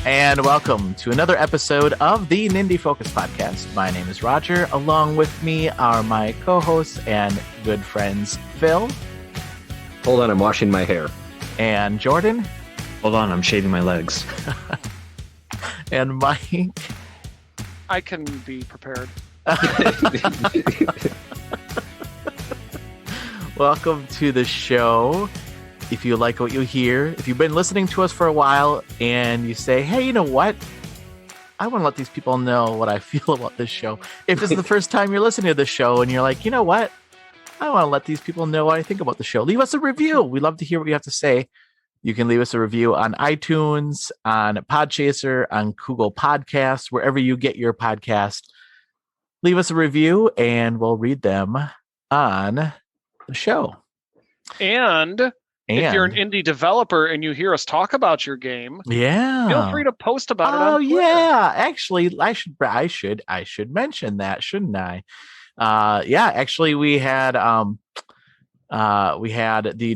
And welcome to another episode of the Nindie Focus Podcast. My name is Roger. Along with me are my co-hosts and good friends, Phil. Hold on, I'm washing my hair. And Jordan. Hold on, I'm shaving my legs. And Mike. I can be prepared. Welcome to the show. If you like what you hear, if you've been listening to us for a while and you say, hey, you know what? I want to let these people know what I feel about this show. If this is the first time you're listening to the show and you're like, you know what? I want to let these people know what I think about the show. Leave us a review. We love to hear what you have to say. You can leave us a review on iTunes, on Podchaser, on Google Podcasts, wherever you get your podcast. Leave us a review and we'll read them on the show. And if you're an indie developer and you hear us talk about your game, feel free to post about it on Twitter. Yeah. Actually, I should mention that, shouldn't I? Actually we had the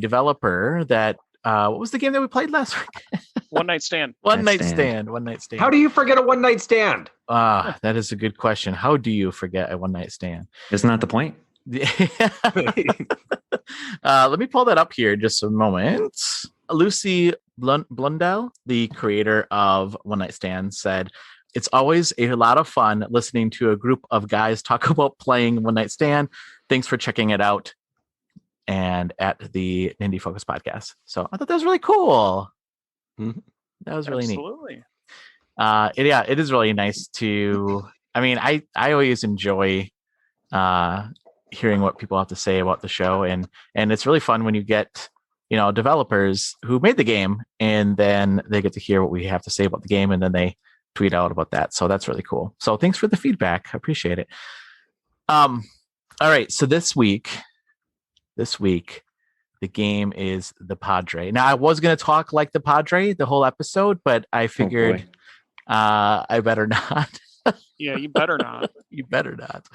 developer that what was the game that we played last week? One Night Stand. One Night Stand. How do you forget a one night stand? That is a good question. How do you forget a one night stand? Isn't that the point? Let me pull that up here just a moment. Lucy Blundell, the creator of One Night Stand, said, it's always a lot of fun listening to a group of guys talk about playing One Night Stand. Thanks for checking it out. And at the Nindie Focus Podcast. So I thought that was really cool. Mm-hmm. That was really Absolutely. neat. It is really nice to, I always enjoy hearing what people have to say about the show. And it's really fun when you get, developers who made the game and then they get to hear what we have to say about the game and then they tweet out about that. So that's really cool. So thanks for the feedback. I appreciate it. All right. So this week, the game is the Padre. Now, I was going to talk like the Padre the whole episode, but I figured I better not. Yeah, you better not. You better not.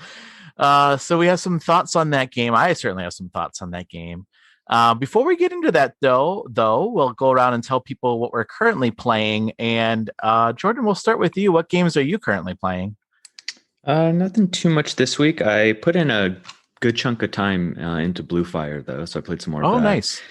So we have some thoughts on that game. I certainly have some thoughts on that game. Before we get into that, though, we'll go around and tell people what we're currently playing. And Jordan, we'll start with you. What games are you currently playing? Nothing too much this week. I put in a good chunk of time into Blue Fire, though, so I played some more of that. Oh, nice.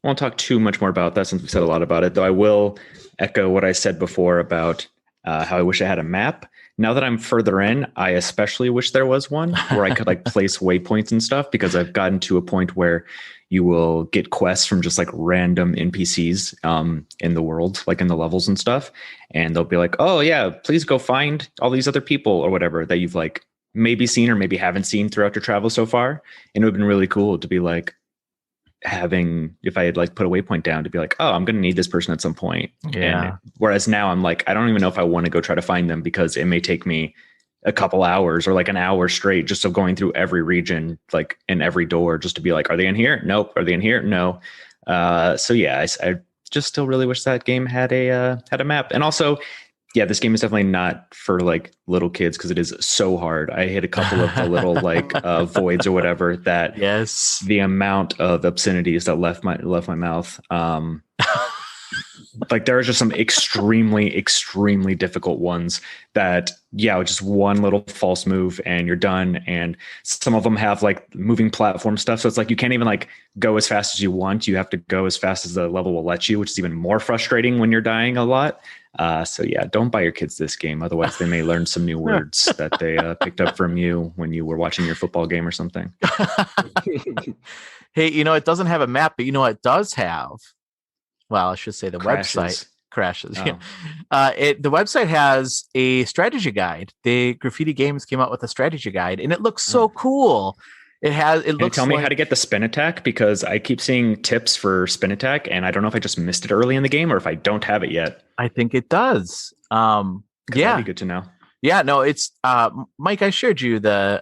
Won't talk too much more about that since we said a lot about it, though I will echo what I said before about how I wish I had a map. Now that I'm further in, I especially wish there was one where I could place waypoints and stuff, because I've gotten to a point where you will get quests from just random NPCs in the world, in the levels and stuff. And they'll be like, oh yeah, please go find all these other people or whatever that you've maybe seen or maybe haven't seen throughout your travel so far. And it would have been really cool to be if I had put a waypoint down to be oh, I'm going to need this person at some point. Yeah. And whereas now I'm I don't even know if I want to go try to find them, because it may take me a couple hours or an hour straight just of going through every region, in every door, just to be are they in here? Nope. Are they in here? No. So yeah, I just still really wish that game had a map. And also, yeah, this game is definitely not for little kids, because it is so hard. I hit a couple of the little voids or whatever that the amount of obscenities that left my mouth. There are just some extremely, extremely difficult ones that, just one little false move and you're done. And some of them have moving platform stuff. So it's you can't even go as fast as you want. You have to go as fast as the level will let you, which is even more frustrating when you're dying a lot. So yeah, don't buy your kids this game. Otherwise they may learn some new words that they picked up from you when you were watching your football game or something. Hey, it doesn't have a map, but it does have, well, I should say the website crashes. Oh. The website has a strategy guide. The Graffiti Games came out with a strategy guide and it looks so cool. Can you tell me how to get the spin attack? Because I keep seeing tips for spin attack, and I don't know if I just missed it early in the game or if I don't have it yet. I think it does. Yeah, that'd be good to know. Yeah, no, it's Mike. I shared with you the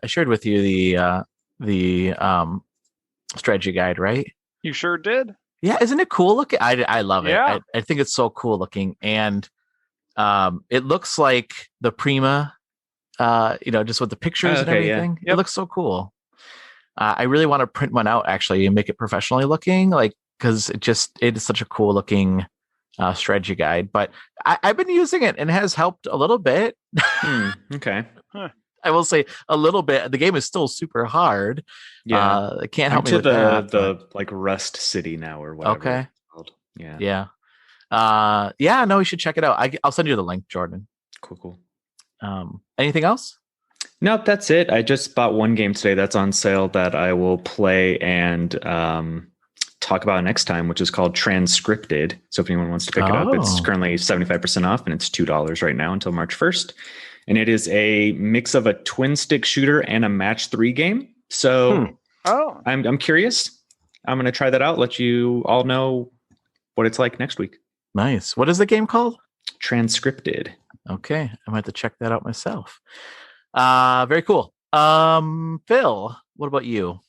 strategy guide, right? You sure did. Yeah, isn't it cool looking? I love it. Yeah. I think it's so cool looking, and it looks like the Prima. Just with the pictures and everything. Yeah. Yep. It looks so cool. I really want to print one out actually and make it professionally looking, because it is such a cool looking strategy guide, but I've been using it and it has helped a little bit. Okay. I will say a little bit. The game is still super hard. Yeah, it can't help me to with that. The like Rust City now or whatever. Okay. It's called. Yeah. No, we should check it out. I'll send you the link, Jordan. Cool. Anything else? Nope, that's it. I just bought one game today that's on sale that I will play and talk about next time, which is called Transcripted. So if anyone wants to pick it up, it's currently 75% off and it's $2 right now until March 1st. And it is a mix of a twin stick shooter and a match 3 game. So I'm curious. I'm going to try that out. Let you all know what it's like next week. Nice. What is the game called? Transcripted. Okay. I might have to check that out myself. Very cool. Phil, what about you?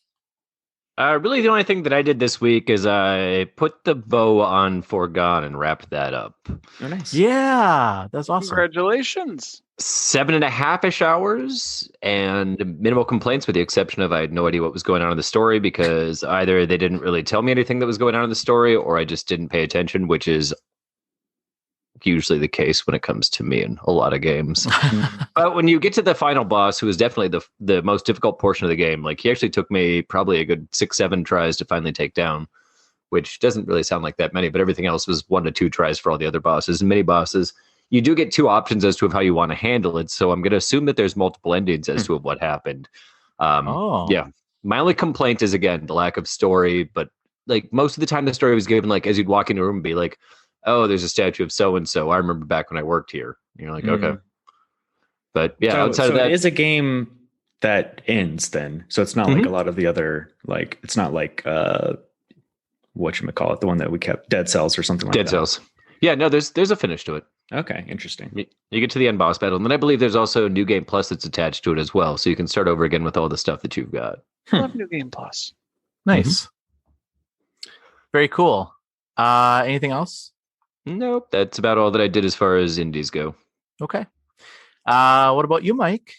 Really, the only thing that I did this week is I put the bow on Foregone and wrapped that up. Oh, nice. Yeah, that's awesome. Congratulations. 7.5-ish hours and minimal complaints, with the exception of I had no idea what was going on in the story because either they didn't really tell me anything that was going on in the story or I just didn't pay attention, which is usually the case when it comes to me in a lot of games. But when you get to the final boss, who is definitely the most difficult portion of the game, like he actually took me probably a good 6-7 tries to finally take down, which doesn't really sound like that many, but everything else was 1 to 2 tries for all the other bosses and mini bosses. You do get 2 options as to how you want to handle it. So I'm going to assume that there's multiple endings as to what happened. Yeah. My only complaint is, again, the lack of story, but like most of the time the story was given, like as you'd walk into a room and be like, oh, there's a statue of so-and-so. I remember back when I worked here. And you're like, okay. But yeah, outside of that. It is a game that ends then. So it's not like a lot of the other, like, it's not like, whatchamacallit, the one that we kept, Dead Cells or something like that. Dead Cells. Yeah, no, there's a finish to it. Okay, interesting. You get to the end boss battle, and then I believe there's also New Game Plus that's attached to it as well. So you can start over again with all the stuff that you've got. Love New Game Plus. Nice. Very cool. Anything else? Nope, that's about all that I did as far as indies go. Okay. What about you, Mike?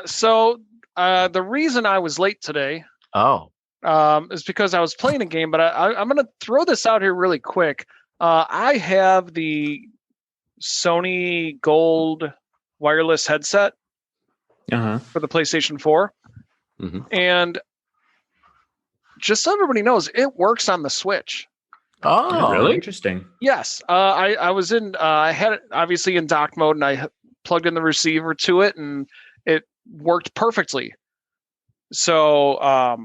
So the reason I was late today is because I was playing a game, but I'm going to throw this out here really quick. I have the Sony Gold wireless headset for the PlayStation 4. And just so everybody knows, it works on the Switch. Oh, really? Interesting. Yes. I was I had it obviously in dock mode and I plugged in the receiver to it and it worked perfectly. So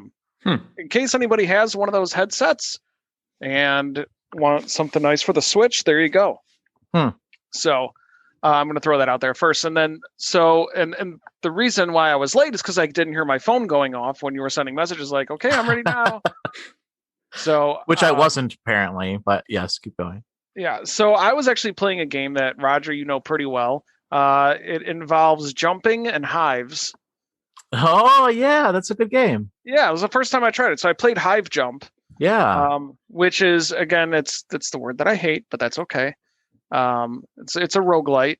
in case anybody has one of those headsets and want something nice for the Switch, there you go. So I'm going to throw that out there first. And then, and the reason why I was late is because I didn't hear my phone going off when you were sending messages like, okay, I'm ready now. So, which I wasn't apparently, but yes, keep going. Yeah. So I was actually playing a game that Roger, you know pretty well. It involves jumping and hives. Oh yeah. That's a good game. Yeah. It was the first time I tried it. So I played Hive Jump. Yeah. Which is, again, it's the word that I hate, but that's okay. It's a roguelite,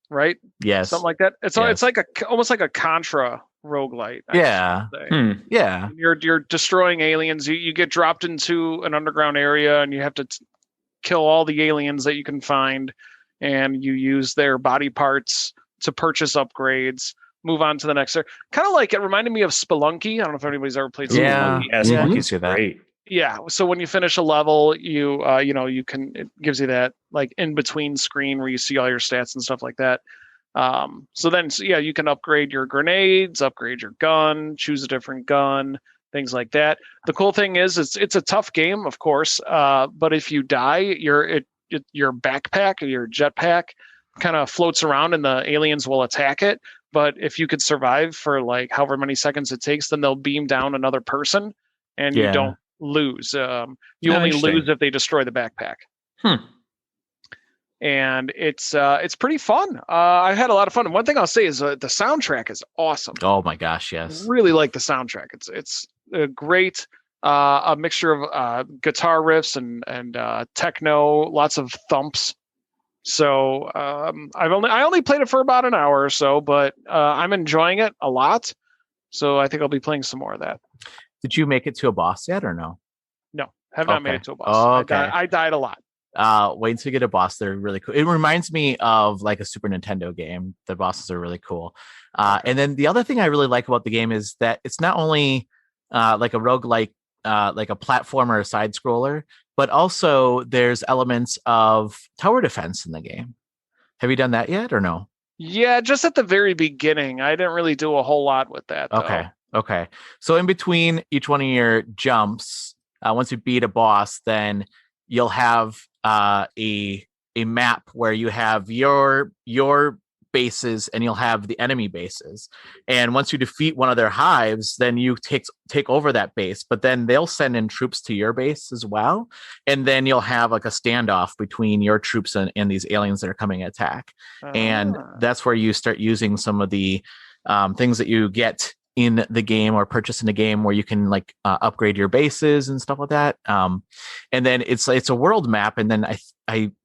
right? Yes. Something like that. It's like almost like a Contra roguelite. Yeah. Yeah. You're destroying aliens. You get dropped into an underground area and you have to kill all the aliens that you can find, and you use their body parts to purchase upgrades. Move on to the next. Kind of like it reminded me of Spelunky. I don't know if anybody's ever played Spelunky. Yeah, Spelunky's great. Yeah. So when you finish a level, you it gives you that like in between screen where you see all your stats and stuff like that. You can upgrade your grenades, upgrade your gun, choose a different gun, things like that. The cool thing is it's a tough game, of course. But if you die, your backpack or your jetpack kind of floats around and the aliens will attack it. But if you could survive for like however many seconds it takes, then they'll beam down another person and you don't lose. You only lose if they destroy the backpack. And it's pretty fun. I had a lot of fun. And one thing I'll say is the soundtrack is awesome. Oh my gosh, yes. Really like the soundtrack. It's a great a mixture of guitar riffs and techno, lots of thumps. So I only played it for about an hour or so, but I'm enjoying it a lot. So I think I'll be playing some more of that. Did you make it to a boss yet or no? No, have not made it to a boss. Oh, okay. I died a lot. wait until you get a boss. They're really cool. It reminds me of like a Super Nintendo game. The bosses are really cool. And then the other thing I really like about the game is that it's not only like a roguelike, like a platformer or side scroller, but also there's elements of tower defense in the game. Have you done that yet or no? Yeah, just at the very beginning. I didn't really do a whole lot with that. Okay. Okay. So in between each one of your jumps, once you beat a boss, then you'll have a map where you have your bases and you'll have the enemy bases. And once you defeat one of their hives, then you take over that base, but then they'll send in troops to your base as well. And then you'll have like a standoff between your troops and these aliens that are coming to attack. And that's where you start using some of the things that you get in the game or purchase in the game where you can like upgrade your bases and stuff like that. And then it's a world map. And then I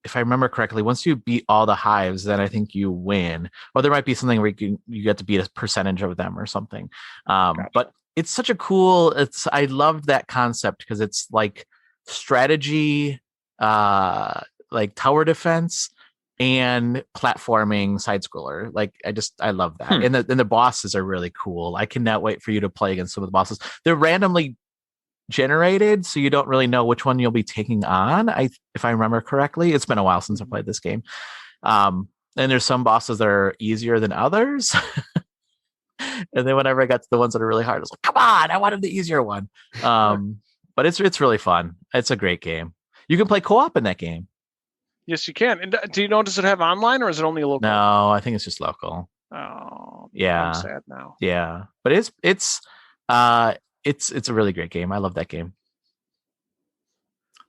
if I remember correctly, once you beat all the hives, then I think you win. Or there might be something where you get to beat a percentage of them or something. Gotcha. But it's such a cool. I love that concept because it's like strategy, like tower defense, and platforming side scroller. Like I love that. And the bosses are really cool. I cannot wait for you to play against some of the bosses. They're randomly generated, so you don't really know which one you'll be taking on. If I remember correctly, it's been a while since I played this game. And there's some bosses that are easier than others. And then whenever I got to the ones that are really hard, I was like, come on, I wanted the easier one. But it's really fun. It's a great game. You can play co-op in that game. Yes, you can. And do you know, does it have online or is it only local? No, I think it's just local. Oh, yeah. I'm sad now. Yeah, but it's a really great game. I love that game.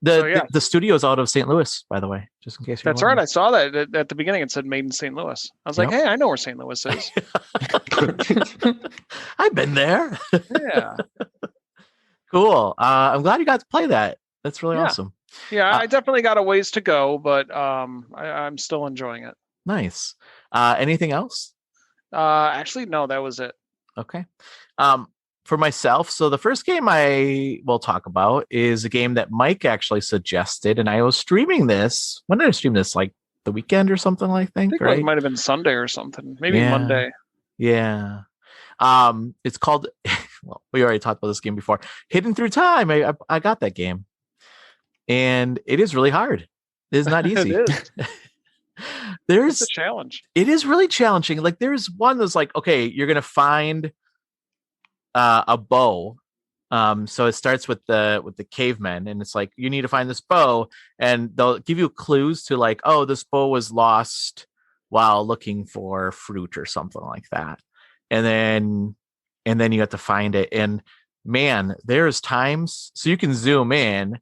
The studio is out of St. Louis, by the way, just in case you're wondering. Right. I saw that at the beginning. It said made in St. Louis. I was like, hey, I know where St. Louis is. I've been there. Yeah. Cool. I'm glad you got to play that. That's really awesome. Yeah, I definitely got a ways to go, but I'm still enjoying it. Nice. Anything else? Actually, no, that was it. Okay. For myself, so the first game I will talk about is a game that Mike actually suggested, and I was streaming this. When did I stream this? Like the weekend or something, I think right? It might have been Sunday or something. Maybe Monday. Yeah. It's called, well, we already talked about this game before. Hidden Through Time. I got that game. And it is really hard. It is not easy. It is. It's a challenge. It is really challenging. Like there's one that's like, okay, you're gonna find a bow. So it starts with the cavemen, and it's like you need to find this bow, and they'll give you clues to like, oh, this bow was lost while looking for fruit or something like that, and then you have to find it. And man, there's times, so you can zoom in,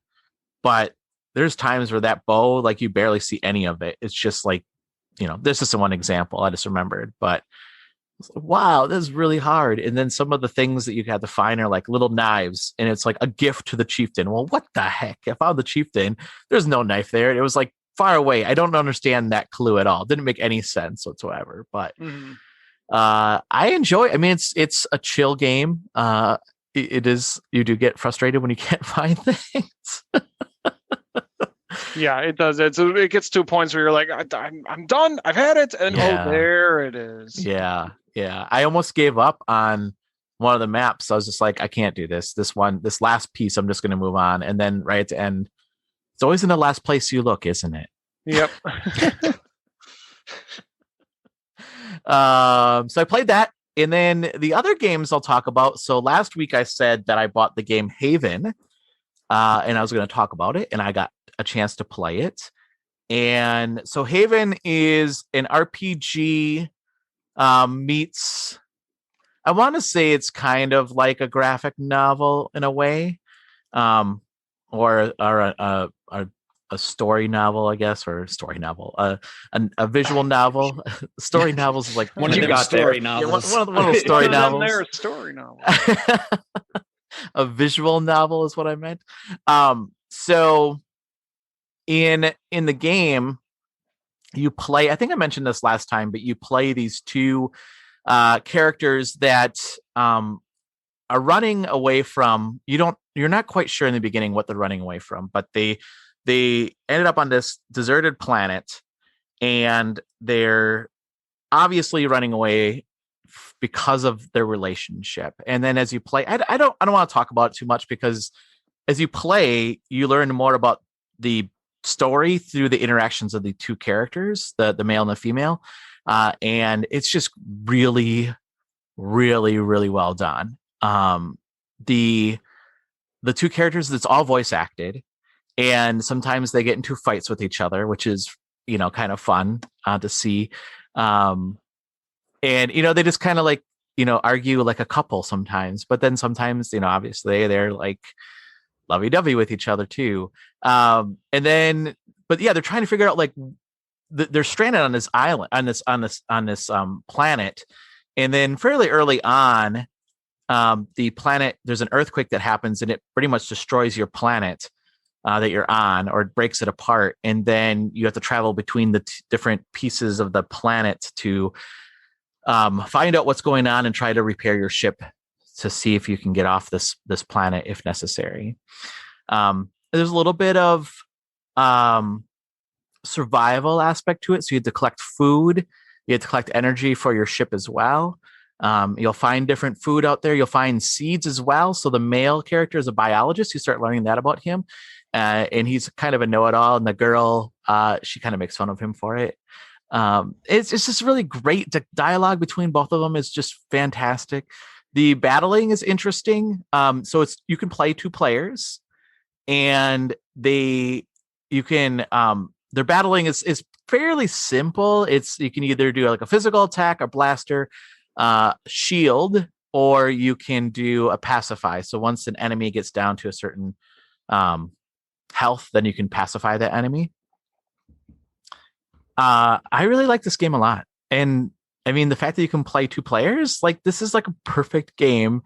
but there's times where that bow, like you barely see any of it. It's just like, this is one example I just remembered, but wow, this is really hard. And then some of the things that you have to find are like little knives, and it's like a gift to the chieftain. Well, what the heck? I found the chieftain. There's no knife there. It was like far away. I don't understand that clue at all. It didn't make any sense whatsoever. But I enjoy. I mean, it's a chill game. It is. You do get frustrated when you can't find things. Yeah, it does. It gets to points where you're like, I'm done. I've had it, and there it is. Yeah. I almost gave up on one of the maps. I was just like, I can't do this. This last piece, I'm just going to move on. And then right at the end, it's always in the last place you look, isn't it? Yep. So I played that. And then the other games I'll talk about. So last week I said that I bought the game Haven, and I was going to talk about it, and I got a chance to play it. And so Haven is an RPG meets, I want to say it's kind of like a graphic novel in a way, or a story novel, I guess, or a story novel, a visual novel. Story novels is like one of the story novels. One of the story novels. They're a story novel. A visual novel is what I meant. So in the game, you play, I think I mentioned this last time, but you play these two characters that are running away from, you're not quite sure in the beginning what they're running away from, but they they ended up on this deserted planet, and they're obviously running away because of their relationship. And then as you play, I don't want to talk about it too much, because as you play, you learn more about the story through the interactions of the two characters, the male and the female. And it's just really, really, really well done. The two characters, it's all voice acted, and sometimes they get into fights with each other, which is, kind of fun to see. And, they just kind of like, argue like a couple sometimes, but then sometimes, obviously they're like lovey-dovey with each other too. But yeah, they're trying to figure out, like, they're stranded on this island, on this planet. And then fairly early on, the planet, there's an earthquake that happens, and it pretty much destroys your planet that you're on, or it breaks it apart. And then you have to travel between the different pieces of the planet to find out what's going on and try to repair your ship to see if you can get off this planet if necessary. There's a little bit of survival aspect to it. So you have to collect food. You have to collect energy for your ship as well. You'll find different food out there. You'll find seeds as well. So the male character is a biologist. You start learning that about him. And he's kind of a know-it-all. And the girl, she kind of makes fun of him for it. It's just really great. The dialogue between both of them is just fantastic. The battling is interesting. So you can play 2 players, and their battling is fairly simple. You can either do like a physical attack, a blaster, shield, or you can do a pacify. So once an enemy gets down to a certain health, then you can pacify that enemy. I really like this game a lot. And I mean, the fact that you can play 2 players, like, this is like a perfect game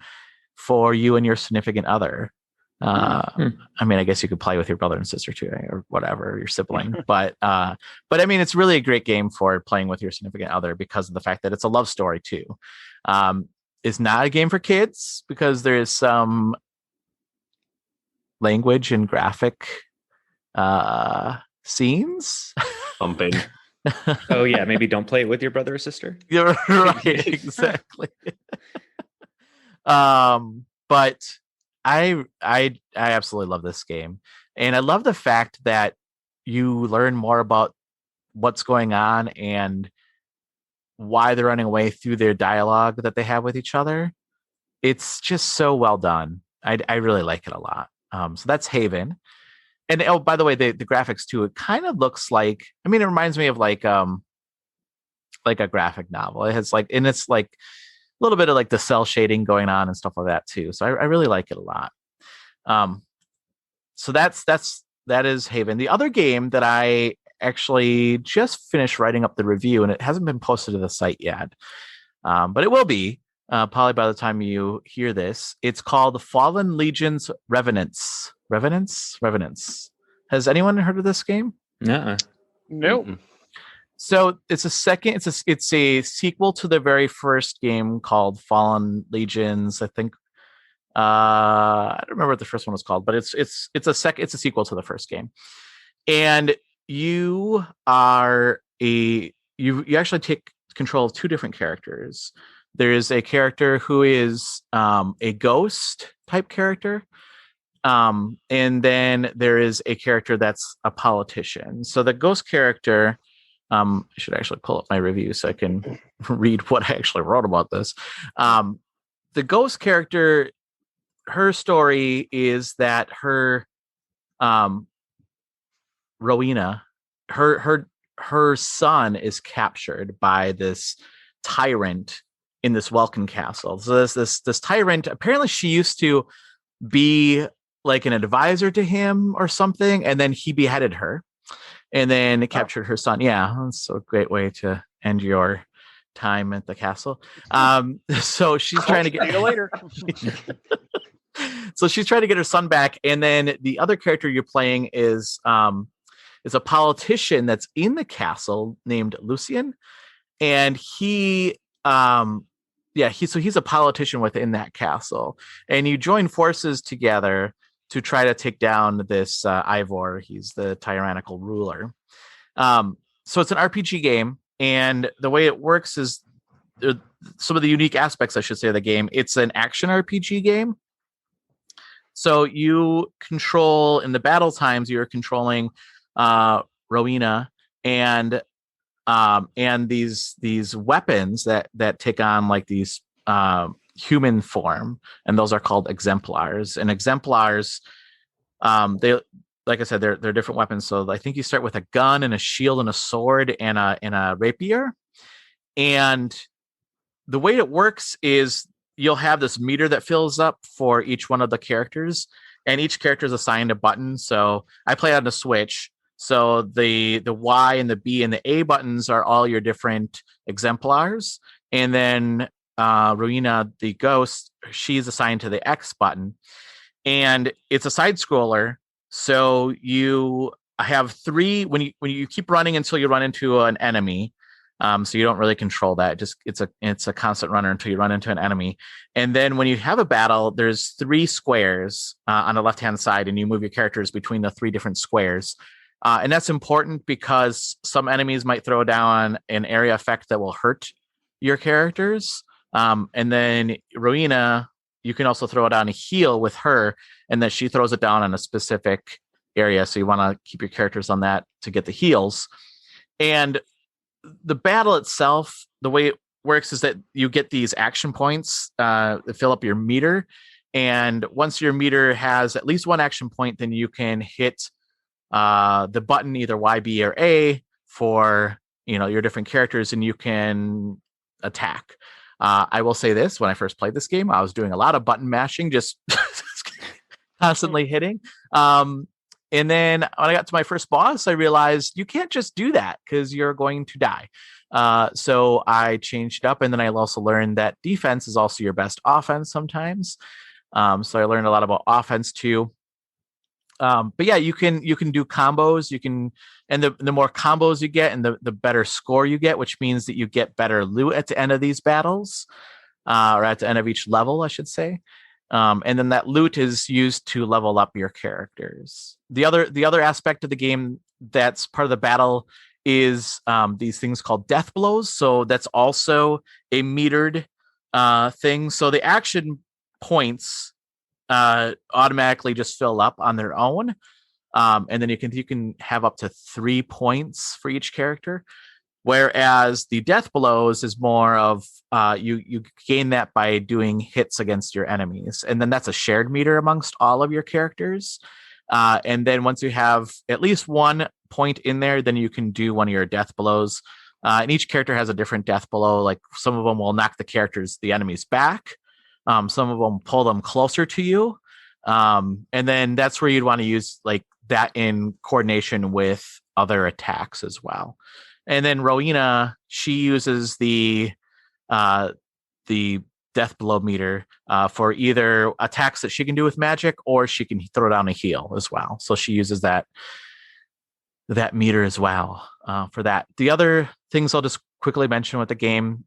for you and your significant other. I mean, I guess you could play with your brother and sister too, or whatever, your sibling. But I mean, it's really a great game for playing with your significant other, because of the fact that it's a love story too. It's not a game for kids, because there is some language and graphic scenes. Pumping. Oh yeah, maybe don't play it with your brother or sister. You're right, exactly. But I absolutely love this game, and I love the fact that you learn more about what's going on and why they're running away through their dialogue that they have with each other. It's just so well done. I really like it a lot. So that's Haven. And oh, by the way, the graphics too, it kind of looks like, I mean, it reminds me of like a graphic novel. It has and it's like a little bit of like the cell shading going on and stuff like that too. So I really like it a lot. So that is Haven. The other game that I actually just finished writing up the review, and it hasn't been posted to the site yet, but it will be probably by the time you hear this. It's called The Fallen Legion's Revenants. Revenants. Has anyone heard of this game? No. Nope. Mm-mm. So it's a sequel to the very first game called Fallen Legions. I think I don't remember what the first one was called, but it's a sequel to the first game. And you actually take control of 2 different characters. There is a character who is a ghost type character. And then there is a character that's a politician. So the ghost character, I should actually pull up my review so I can read what I actually wrote about this. The ghost character, her story is that her Rowena, her son is captured by this tyrant in this Welkin castle. So this tyrant, apparently she used to be like an advisor to him or something, and then he beheaded her and then captured her son. Yeah, that's a great way to end your time at the castle. So she's trying to get See you later. So she's trying to get her son back, and then the other character you're playing is a politician that's in the castle named Lucian, and he's a politician within that castle, and you join forces together to try to take down this Ivor. He's the tyrannical ruler. So it's an RPG game, and the way it works is some of the unique aspects, I should say, of the game. It's an action RPG game. So you control, in the battle times, you're controlling Rowena and these weapons that take on like these human form, and those are called exemplars. And exemplars, they, like I said, they're different weapons. So I think you start with a gun and a shield and a sword and a rapier. And the way it works is you'll have this meter that fills up for each one of the characters, and each character is assigned a button. So I play on the Switch. So the Y and the B and the A buttons are all your different exemplars. And then Rowena, the ghost, she's assigned to the X button. And it's a side scroller. So you have three when you keep running until you run into an enemy. So you don't really control that. Just it's a constant runner until you run into an enemy. And then when you have a battle, there's three squares on the left-hand side, and you move your characters between the three different squares. And that's important because some enemies might throw down an area effect that will hurt your characters. And then Rowena, you can also throw down a heal with her, and then she throws it down on a specific area. So you want to keep your characters on that to get the heals. And the battle itself, the way it works is that you get these action points that fill up your meter. And once your meter has at least one action point, then you can hit the button, either Y, B, or A, for your different characters, and you can attack. I will say this: when I first played this game, I was doing a lot of button mashing, just constantly hitting. And then when I got to my first boss, I realized you can't just do that because you're going to die. So I changed it up, and then I also learned that defense is also your best offense sometimes. So I learned a lot about offense too. But yeah, you can do combos. You can, and the more combos you get, and the better score you get, which means that you get better loot at the end of these battles, or at the end of each level, I should say. And then that loot is used to level up your characters. The other aspect of the game that's part of the battle is these things called death blows. So that's also a metered thing. So the action points automatically just fill up on their own. And then you can have up to 3 points for each character. Whereas the death blows is more of you gain that by doing hits against your enemies. And then that's a shared meter amongst all of your characters. And then once you have at least 1 point in there, then you can do one of your death blows. And each character has a different death blow. Like some of them will knock the enemies back. Some of them pull them closer to you. And then that's where you'd want to use like that in coordination with other attacks as well. And then Rowena, she uses the death blow meter for either attacks that she can do with magic, or she can throw down a heal as well. So she uses that meter as well for that. The other things I'll just quickly mention with the game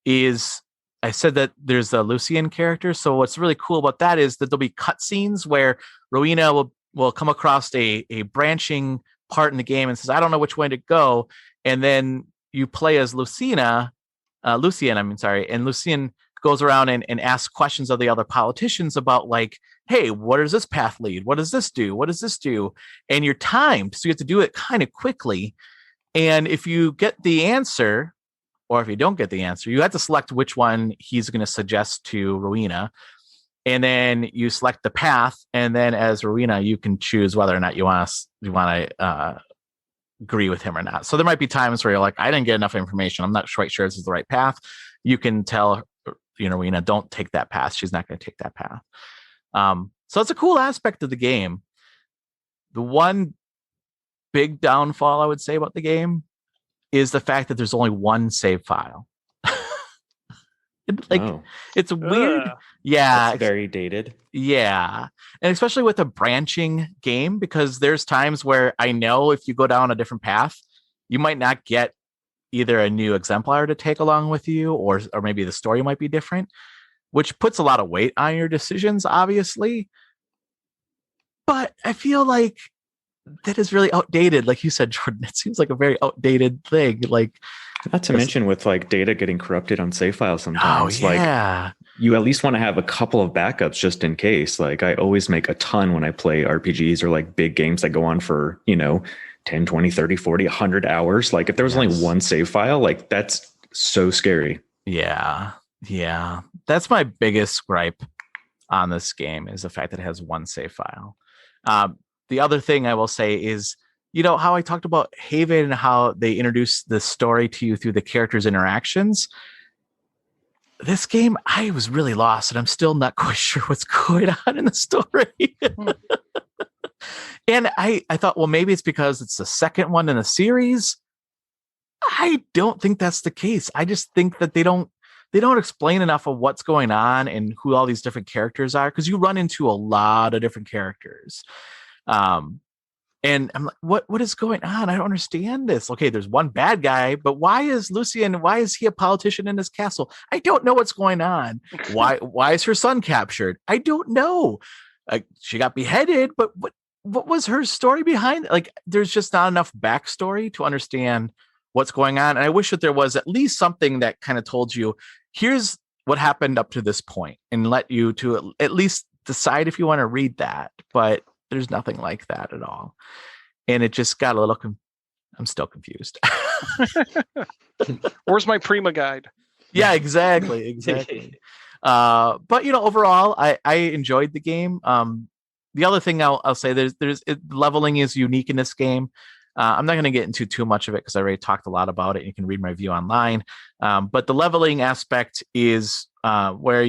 is I said that there's a Lucian character. So what's really cool about that is that there'll be cutscenes where Rowena will come across a branching part in the game and says, I don't know which way to go. And then you play as Lucian, and Lucian goes around and asks questions of the other politicians about like, hey, where does this path lead? What does this do? What does this do? And you're timed, so you have to do it kind of quickly. And if you get the answer, or if you don't get the answer, you have to select which one he's going to suggest to Rowena. And then you select the path, and then as Rowena, you can choose whether or not you want to agree with him or not. So there might be times where you're like, I didn't get enough information. I'm not quite sure this is the right path. You can tell, Rowena, don't take that path. She's not going to take that path. So it's a cool aspect of the game. The one big downfall I would say about the game is the fact that there's only one save file. It's weird. Yeah. It's very dated. Yeah. And especially with a branching game, because there's times where I know if you go down a different path, you might not get either a new exemplar to take along with you, or maybe the story might be different, which puts a lot of weight on your decisions, obviously. But I feel like that is really outdated. Like you said, Jordan, it seems like a very outdated thing. Like, not to mention with like data getting corrupted on save files sometimes. Oh, yeah. Like you at least want to have a couple of backups just in case. Like I always make a ton when I play RPGs or like big games that go on for, 10, 20, 30, 40, 100 hours. Like if there was only one save file, like that's so scary. Yeah. Yeah. That's my biggest gripe on this game is the fact that it has one save file. The other thing I will say is, how I talked about Haven and how they introduce the story to you through the characters' interactions. This game, I was really lost, and I'm still not quite sure what's going on in the story. And I thought, well, maybe it's because it's the second one in a series. I don't think that's the case. I just think that they don't explain enough of what's going on and who all these different characters are, because you run into a lot of different characters. And I'm like, what is going on? I don't understand this. Okay, there's one bad guy, but why is he a politician in his castle? I don't know what's going on. Why is her son captured? I don't know. She got beheaded, but what was her story behind it? Like, there's just not enough backstory to understand what's going on. And I wish that there was at least something that kind of told you, here's what happened up to this point, and let you to at least decide if you want to read that. But there's nothing like that at all. And it just got a little, I'm still confused. Where's my Prima guide? Yeah, exactly. But overall, I enjoyed the game. The other thing I'll say, leveling is unique in this game. I'm not going to get into too much of it because I already talked a lot about it. You can read my review online. But the leveling aspect is where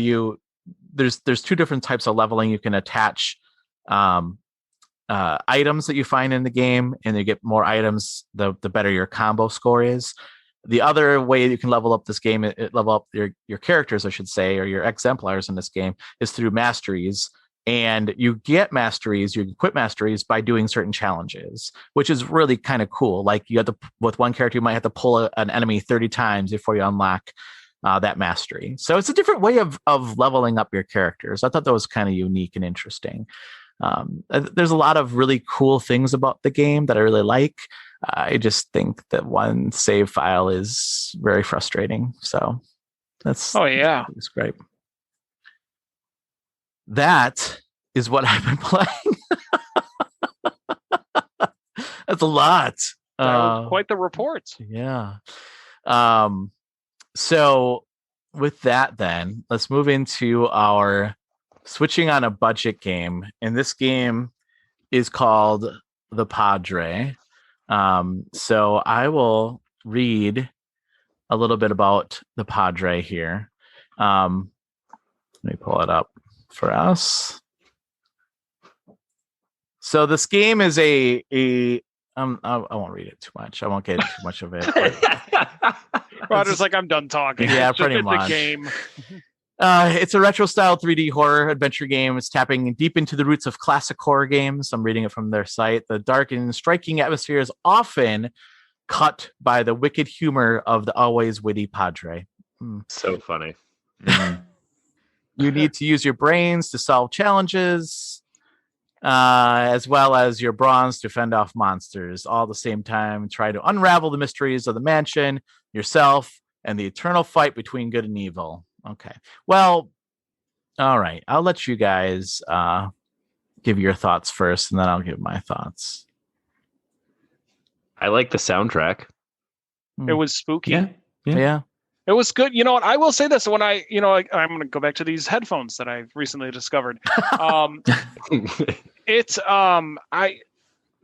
there's two different types of leveling. You can attach items that you find in the game, and you get more items, the better your combo score is. The other way you can level up this game, level up your characters, I should say, or your exemplars in this game, is through masteries. And you get masteries, you equip masteries by doing certain challenges, which is really kind of cool. Like with one character, you might have to pull an enemy 30 times before you unlock that mastery. So it's a different way of leveling up your characters. I thought that was kind of unique and interesting. There's a lot of really cool things about the game that I really like. I just think that one save file is very frustrating. So that's great. That is what I've been playing. That's a lot. Quite the report. Yeah. So with that, then let's move into our switching on a budget game. And this game is called the Padre. So I will read a little bit about the Padre here. Let me pull it up for us. So this game is I won't read it too much. I won't get too much of it. Roger's like, I'm done talking. Yeah, pretty much. The game. It's a retro-style 3D horror adventure game. It's tapping deep into the roots of classic horror games. I'm reading it from their site. The dark and striking atmosphere is often cut by the wicked humor of the always witty Padre. So funny. You need to use your brains to solve challenges, as well as your brawns to fend off monsters. All at the same time, try to unravel the mysteries of the mansion, yourself, and the eternal fight between good and evil. Okay. Well, all right. I'll let you guys give your thoughts first, and then I'll give my thoughts. I like the soundtrack. It was spooky. Yeah. It was good. You know what? I will say this when I'm going to go back to these headphones that I've recently discovered. It's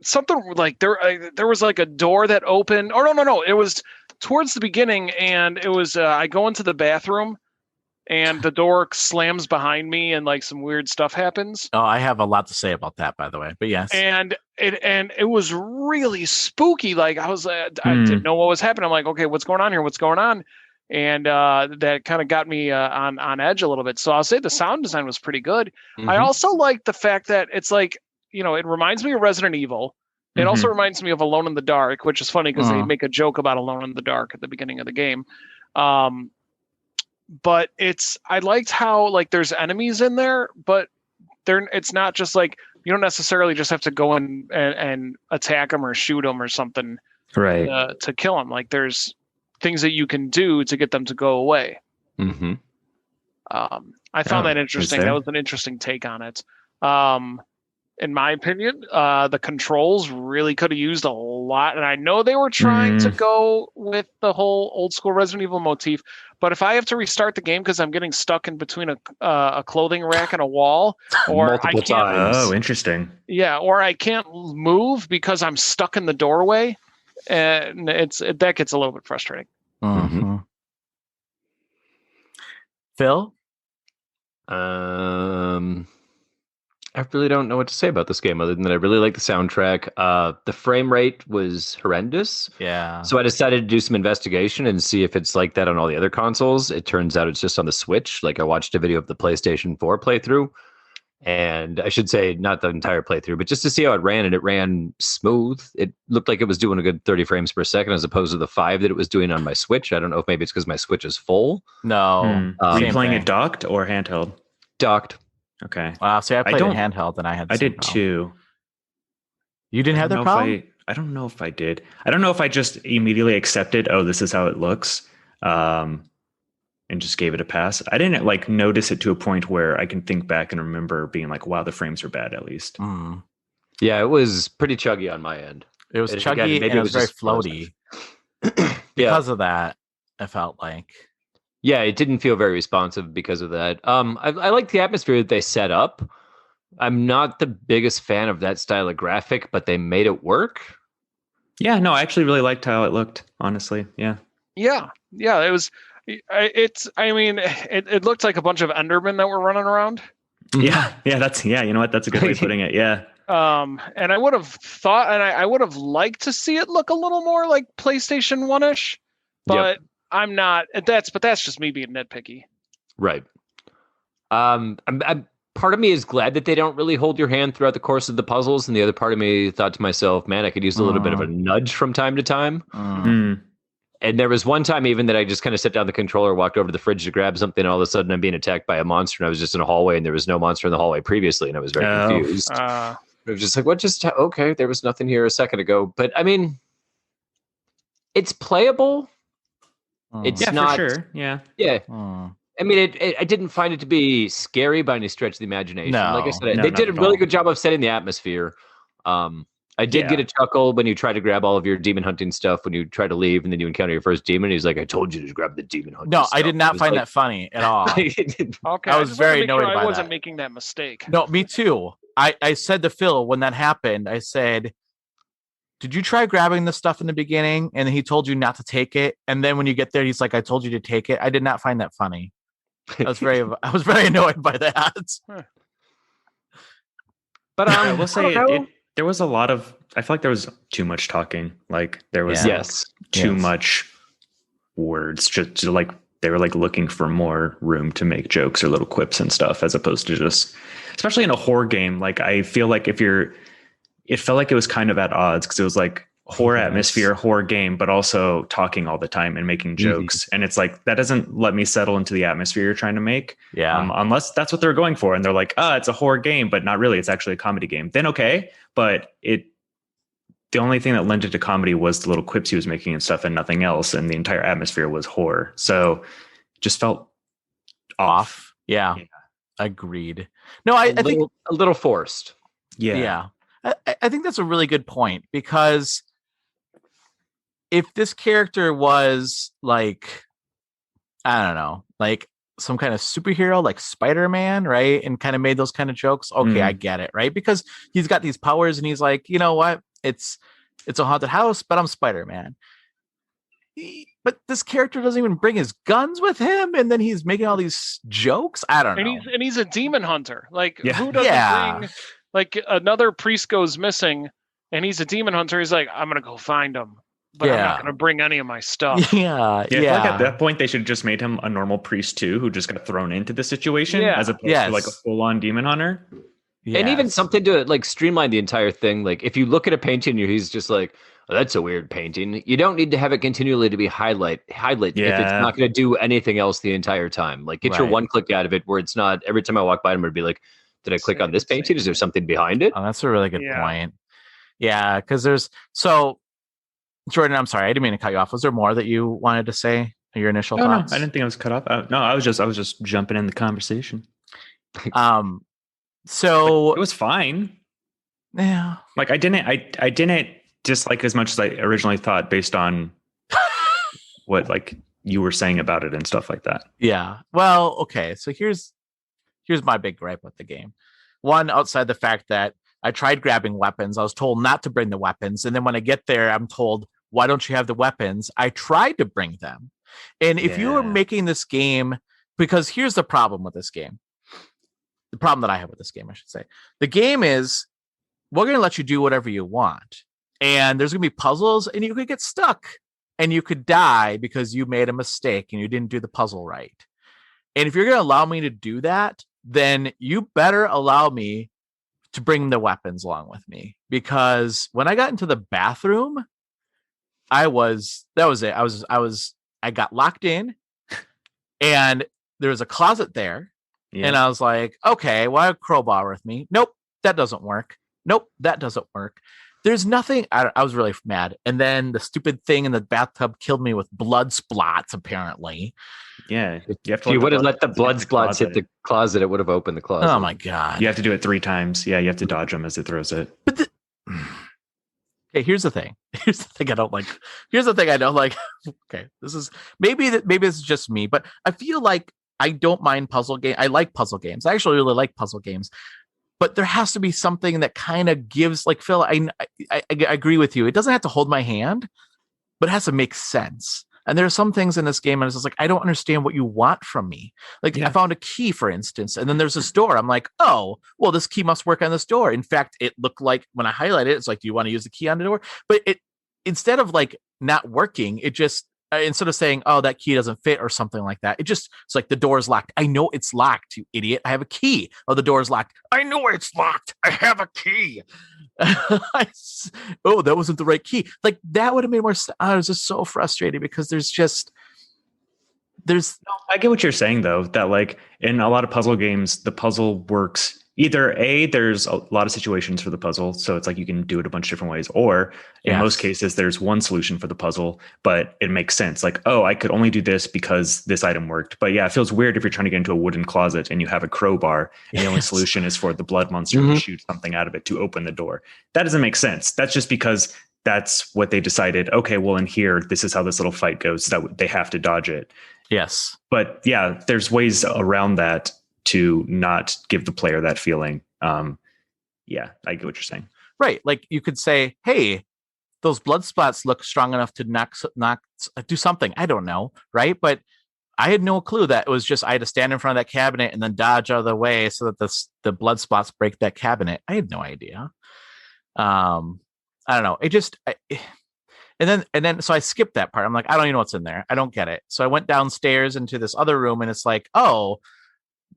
something like there was like a door that opened. Oh, no. It was towards the beginning, and it was I go into the bathroom, and the door slams behind me, and like some weird stuff happens. Oh, I have a lot to say about that, by the way. But yes, and it was really spooky. Like I didn't know what was happening. I'm like, okay, what's going on here? What's going on? And that kind of got me on edge a little bit. So I'll say the sound design was pretty good. I also like the fact that it's like, it reminds me of Resident Evil. It also reminds me of Alone in the Dark, which is funny because they make a joke about Alone in the Dark at the beginning of the game. But I liked how like there's enemies in there, but it's not just like you don't necessarily just have to go in and attack them or shoot them or something, right? To kill them. Like there's things that you can do to get them to go away. Mm-hmm. I found that interesting. That was an interesting take on it. In my opinion, the controls really could have used a lot. And I know they were trying to go with the whole old school Resident Evil motif. But if I have to restart the game because I'm getting stuck in between a clothing rack and a wall, or multiple times. Oh, interesting. Yeah, or I can't move because I'm stuck in the doorway, and that gets a little bit frustrating. Mm-hmm. Phil? I really don't know what to say about this game other than that I really like the soundtrack. The frame rate was horrendous. Yeah. So I decided to do some investigation and see if it's like that on all the other consoles. It turns out it's just on the Switch. Like I watched a video of the PlayStation 4 playthrough, and I should say not the entire playthrough, but just to see how it ran, and it ran smooth. It looked like it was doing a good 30 frames per second as opposed to the 5 that it was doing on my Switch. I don't know if maybe it's because my Switch is full. No. Were you playing it docked or handheld? Docked. Okay. Wow. See, I played it handheld, and I had. I did too. You didn't have that problem? I don't know if I did. I don't know if I just immediately accepted. Oh, this is how it looks, and just gave it a pass. I didn't like notice it to a point where I can think back and remember being like, "Wow, the frames are bad." At least. Mm. Yeah, it was pretty chuggy on my end. It was chuggy, and it was very floaty. Because of that, I felt like. Yeah, it didn't feel very responsive because of that. I like the atmosphere that they set up. I'm not the biggest fan of that style of graphic, but they made it work. Yeah, no, I actually really liked how it looked, honestly. Yeah. Yeah. It was, it looked like a bunch of Endermen that were running around. Yeah. Yeah. You know what? That's a good way of putting it. Yeah. And I would have thought, and I would have liked to see it look a little more like PlayStation 1-ish, but I'm not. That's just me being nitpicky. Right. I'm part of me is glad that they don't really hold your hand throughout the course of the puzzles, and the other part of me thought to myself, man, I could use a little bit of a nudge from time to time. And there was one time even that I just kind of set down the controller, walked over to the fridge to grab something, and all of a sudden I'm being attacked by a monster, and I was just in a hallway, and there was no monster in the hallway previously, and I was very confused. I was just like, what just... Okay, there was nothing here a second ago. But, I mean, it's playable. It's not... for sure. Yeah. Yeah. I mean, I didn't find it to be scary by any stretch of the imagination. No, like I said, they did a really good job of setting the atmosphere. I did get a chuckle when you try to grab all of your demon hunting stuff when you try to leave and then you encounter your first demon. He's like, I told you to grab the demon hunting stuff. I did not find that funny at all. Okay. I was very annoyed by that. I wasn't making that mistake. No, me too. I said to Phil when that happened, I said, did you try grabbing the stuff in the beginning? And he told you not to take it. And then when you get there, he's like, I told you to take it. I did not find that funny. I was very annoyed by that. But I will say there was a lot of, I feel like there was too much talking. Like there was too much words, just like they were like looking for more room to make jokes or little quips and stuff, as opposed to just, especially in a horror game. Like I feel like it felt like it was kind of at odds because it was like horror atmosphere, horror game, but also talking all the time and making jokes. And it's like, that doesn't let me settle into the atmosphere you're trying to make. Yeah. Unless that's what they're going for. And they're like, it's a horror game, but not really. It's actually a comedy game. Then okay. But the only thing that lent it to comedy was the little quips he was making and stuff and nothing else. And the entire atmosphere was horror. So just felt off. Yeah. Agreed. No, I think a little forced. Yeah. I think that's a really good point, because if this character was like, I don't know, like some kind of superhero like Spider-Man, right? And kind of made those kind of jokes. Okay, I get it, right? Because he's got these powers and he's like, you know what? It's a haunted house, but I'm Spider-Man. But this character doesn't even bring his guns with him, and then he's making all these jokes. I don't know. And he's a demon hunter. Like who doesn't bring, like another priest goes missing and he's a demon hunter. He's like, I'm gonna go find him, but I'm not gonna bring any of my stuff. Yeah. Like at that point they should have just made him a normal priest too, who just got thrown into the situation as opposed to like a full-on demon hunter. And even something to like streamline the entire thing. Like if you look at a painting, he's just like, oh, that's a weird painting. You don't need to have it continually to be highlight if it's not going to do anything else the entire time. Like get your one click out of it where it's not every time I walk by him, it'd be like, Did I click on this painting? Is there something behind it? Oh, that's a really good point. Yeah, because Jordan, I'm sorry, I didn't mean to cut you off. Was there more that you wanted to say? Your initial thoughts? No, I didn't think I was cut off. I was just jumping in the conversation. So it was fine. Yeah. Like I didn't dislike as much as I originally thought based on what like you were saying about it and stuff like that. Yeah. Well, okay. So here's my big gripe with the game. One, outside the fact that I tried grabbing weapons, I was told not to bring the weapons, and then when I get there, I'm told, "Why don't you have the weapons?" I tried to bring them. And if you were making this game, because here's the problem with this game. The problem that I have with this game, I should say. The game is, we're going to let you do whatever you want. And there's going to be puzzles, and you could get stuck. And you could die because you made a mistake and you didn't do the puzzle right. And if you're going to allow me to do that, then you better allow me to bring the weapons along with me. Because when I got into the bathroom, I got locked in, and there was a closet there. Yeah. And I was like, okay, well, I have a crowbar with me. Nope, that doesn't work. Nope, that doesn't work. There's nothing. I was really mad. And then the stupid thing in the bathtub killed me with blood splots, apparently. Yeah. If you would have let the blood splots hit the closet, it would have opened the closet. Oh, my God. You have to do it 3 times. Yeah, you have to dodge them as it throws it. But okay, here's the thing. Here's the thing I don't like. Okay, this is maybe this is just me, but I feel like I don't mind puzzle games. I like puzzle games. I actually really like puzzle games. But there has to be something that kind of gives, like, Phil, I agree with you. It doesn't have to hold my hand, but it has to make sense. And there are some things in this game, and it's just like, I don't understand what you want from me. Like, I found a key, for instance, and then there's this door. I'm like, oh, well, this key must work on this door. In fact, it looked like when I highlighted it, it's like, do you want to use the key on the door? But it, instead of like not working, it just, instead of saying, oh, that key doesn't fit or something like that, it's like the door is locked. I know it's locked, you idiot. I have a key. Oh, the door is locked. I know it's locked. I have a key. Oh, that wasn't the right key. Like, that would have made more sense. I was just so frustrated because I get what you're saying, though, that like in a lot of puzzle games, the puzzle works either there's a lot of situations for the puzzle, so it's like you can do it a bunch of different ways, or in most cases there's one solution for the puzzle, but it makes sense. Like, oh, I could only do this because this item worked. But yeah, it feels weird if you're trying to get into a wooden closet and you have a crowbar and the only solution is for the blood monster to shoot something out of it to open the door. That doesn't make sense. That's just because that's what they decided. Okay, well, in here, this is how this little fight goes, so that they have to dodge it. Yes. But yeah, there's ways around that to not give the player that feeling. Yeah, I get what you're saying. Right. Like, you could say, hey, those blood spots look strong enough to knock do something. I don't know. Right. But I had no clue that it was just, I had to stand in front of that cabinet and then dodge out of the way so that the blood spots break that cabinet. I had no idea. I don't know. And then, so I skipped that part. I'm like, I don't even know what's in there. I don't get it. So I went downstairs into this other room, and it's like, oh,